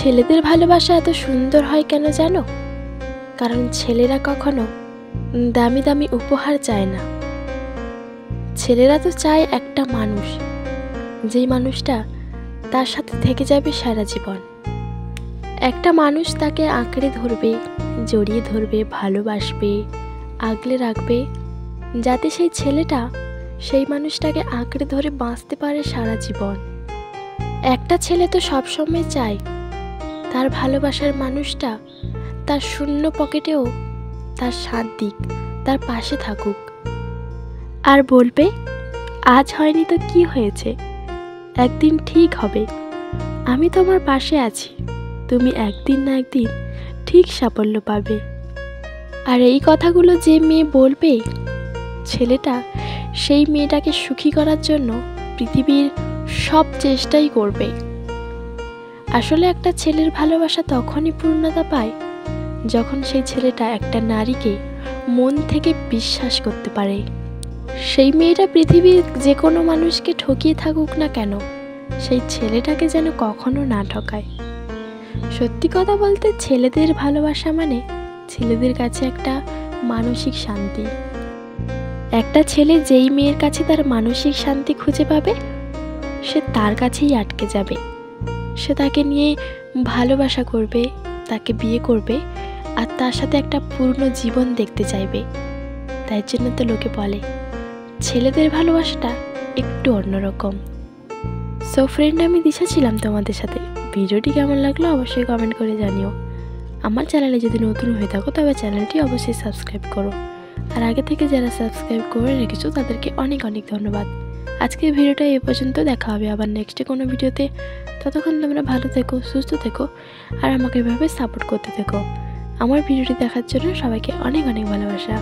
ছেলেদের ভালোবাসা এত সুন্দর হয় কেন জানো? কারণ ছেলেরা কখনো দামি দামি উপহার চায় না। ছেলেরা তো চায় একটা মানুষ, যেই মানুষটা তার সাথে থেকে যাবে সারা জীবন। একটা মানুষ তাকে আঁকড়ে ধরবে, জড়িয়ে ধরবে, ভালোবাসবে, আগলে রাখবে, যাতে সেই ছেলেটা সেই মানুষটাকে আঁকড়ে ধরে বাঁচতে পারে সারা জীবন। একটা ছেলে তো সবসময় চায় তার ভালোবাসার মানুষটা তার শূন্য পকেটেও তার সাথ দিক, তার পাশে থাকুক, আর বলবে আজ হয়নি তো কি হয়েছে, একদিন ঠিক হবে, আমি তোমার পাশে আছি, তুমি একদিন না একদিন ঠিক সাফল্য পাবে। আর এই কথাগুলো যে মেয়ে বলবে, ছেলেটা সেই মেয়েটাকে সুখী করার জন্য পৃথিবীর সব চেষ্টাই করবে। আসলে একটা ছেলের ভালোবাসা তখনই পূর্ণতা পায় যখন সেই ছেলেটা একটা নারীকে মন থেকে বিশ্বাস করতে পারে। সেই মেয়েটা পৃথিবীর যে কোনো মানুষকে ঠকিয়ে থাকুক না কেন, সেই ছেলেটাকে যেন কখনো না ঠকায়। সত্যি কথা বলতে ছেলেদের ভালোবাসা মানে ছেলেদের কাছে একটা মানসিক শান্তি। একটা ছেলে যেই মেয়ের কাছে তার মানসিক শান্তি খুঁজে পাবে, সে তার কাছেই আটকে যাবে। সে তাকে নিয়ে ভালোবাসা করবে, তাকে বিয়ে করবে, আর তার সাথে একটা পূর্ণ জীবন দেখতে চাইবে। তাই জন্য তো লোকে বলে ছেলেদের ভালোবাসাটা একটু অন্যরকম। সো ফ্রেন্ড, আমি দিশা ছিলাম তোমাদের সাথে। ভিডিওটি কেমন লাগলো অবশ্যই কমেন্ট করে জানিও। আমার চ্যানেলে যদি নতুন হয়ে থাকো তবে চ্যানেলটি অবশ্যই সাবস্ক্রাইব করো। আর আগে থেকে যারা সাবস্ক্রাইব করে রেখেছো তাদেরকে অনেক অনেক ধন্যবাদ। আজকের ভিডিওটা এই পর্যন্ত, দেখা হবে আবার নেক্সটে কোনো ভিডিওতে। ততক্ষণ তোমরা ভালো থেকো, সুস্থ থেকো, আর আমাকে এভাবে সাপোর্ট করতে থেকো। আমার ভিডিওটি দেখার জন্য সবাইকে অনেক অনেক ভালোবাসা।